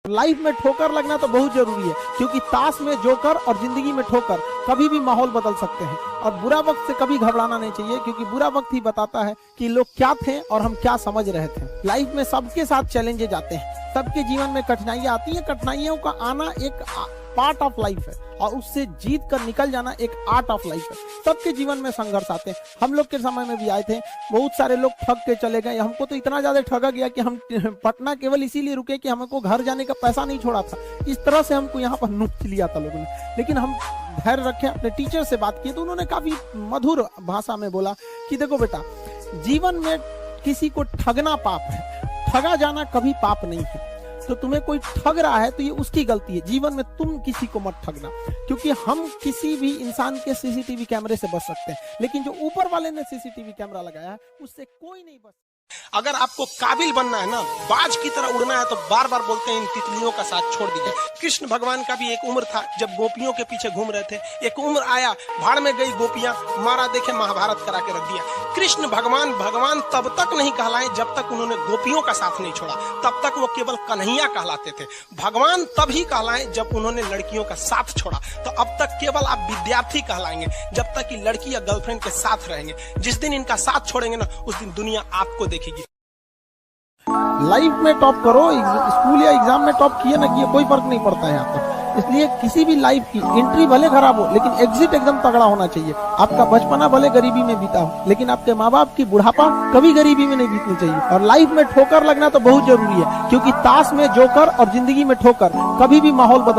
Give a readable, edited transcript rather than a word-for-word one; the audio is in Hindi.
लाइफ में ठोकर लगना तो बहुत जरूरी है, क्योंकि ताश में जोकर और जिंदगी में ठोकर कभी भी माहौल बदल सकते हैं। और बुरा वक्त से कभी घबराना नहीं चाहिए, क्योंकि बुरा वक्त ही बताता है कि लोग क्या थे और हम क्या समझ रहे थे। लाइफ में सबके साथ चैलेंजेस आते हैं, सबके जीवन में कठिनाइयां आती हैं। कठिनाइयों का आना एक पार्ट ऑफ लाइफ है और उससे जीत कर निकल जाना एक आर्ट ऑफ लाइफ है। सबके जीवन में संघर्ष आते हैं। हम लोग के समय में भी आए थे, बहुत सारे लोग ठग के चले गए। हमको तो इतना ज्यादा ठगा गया कि हम पटना केवल इसीलिए रुके कि हमको घर जाने का पैसा नहीं छोड़ा था। इस तरह से हमको यहाँ पर लूट लिया था लोगों ने, लेकिन हम धैर्य रखे, अपने टीचर से बात की तो उन्होंने काफी मधुर भाषा में बोला कि देखो बेटा, जीवन में किसी को ठगना पाप है, ठगा जाना कभी पाप नहीं है। तो तुम्हें कोई ठग रहा है तो ये उसकी गलती है। जीवन में तुम किसी को मत ठगना, क्योंकि हम किसी भी इंसान के सीसीटीवी कैमरे से बच सकते हैं, लेकिन जो ऊपर वाले ने सीसीटीवी कैमरा लगाया है उससे कोई नहीं बच। अगर आपको काबिल बनना है ना, बाज की तरह उड़ना है, तो बार बार बोलते हैं इन तितलियों का साथ छोड़ दीजिए। कृष्ण भगवान का भी एक उम्र था जब गोपियों के पीछे घूम रहे थे। एक उम्र आया, भाड़ में गई गोपियां, मारा देखे महाभारत करा के रख दिया। कृष्ण भगवान भगवान तब तक नहीं कहलाए जब तक उन्होंने गोपियों का साथ नहीं छोड़ा, तब तक वो केवल कन्हैया कहलाते थे। भगवान तभी कहलाए जब उन्होंने लड़कियों का साथ छोड़ा। तो अब तक केवल आप विद्यार्थी कहलाएंगे जब तक कि लड़की या गर्लफ्रेंड के साथ रहेंगे। जिस दिन इनका साथ छोड़ेंगे ना, उस दिन दुनिया आपको देखेगी। लाइफ में टॉप करो, स्कूल या एग्जाम में टॉप किए ना किए कोई फर्क नहीं पड़ता है यहाँ पर। इसलिए किसी भी लाइफ की एंट्री भले खराब हो, लेकिन एग्जिट एकदम तगड़ा होना चाहिए। आपका बचपना भले गरीबी में बीता हो, लेकिन आपके माँ बाप की बुढ़ापा कभी गरीबी में नहीं बीतनी चाहिए। और लाइफ में ठोकर लगना तो बहुत जरूरी है, क्योंकि ताश में जोकर और जिंदगी में ठोकर कभी भी माहौल बदल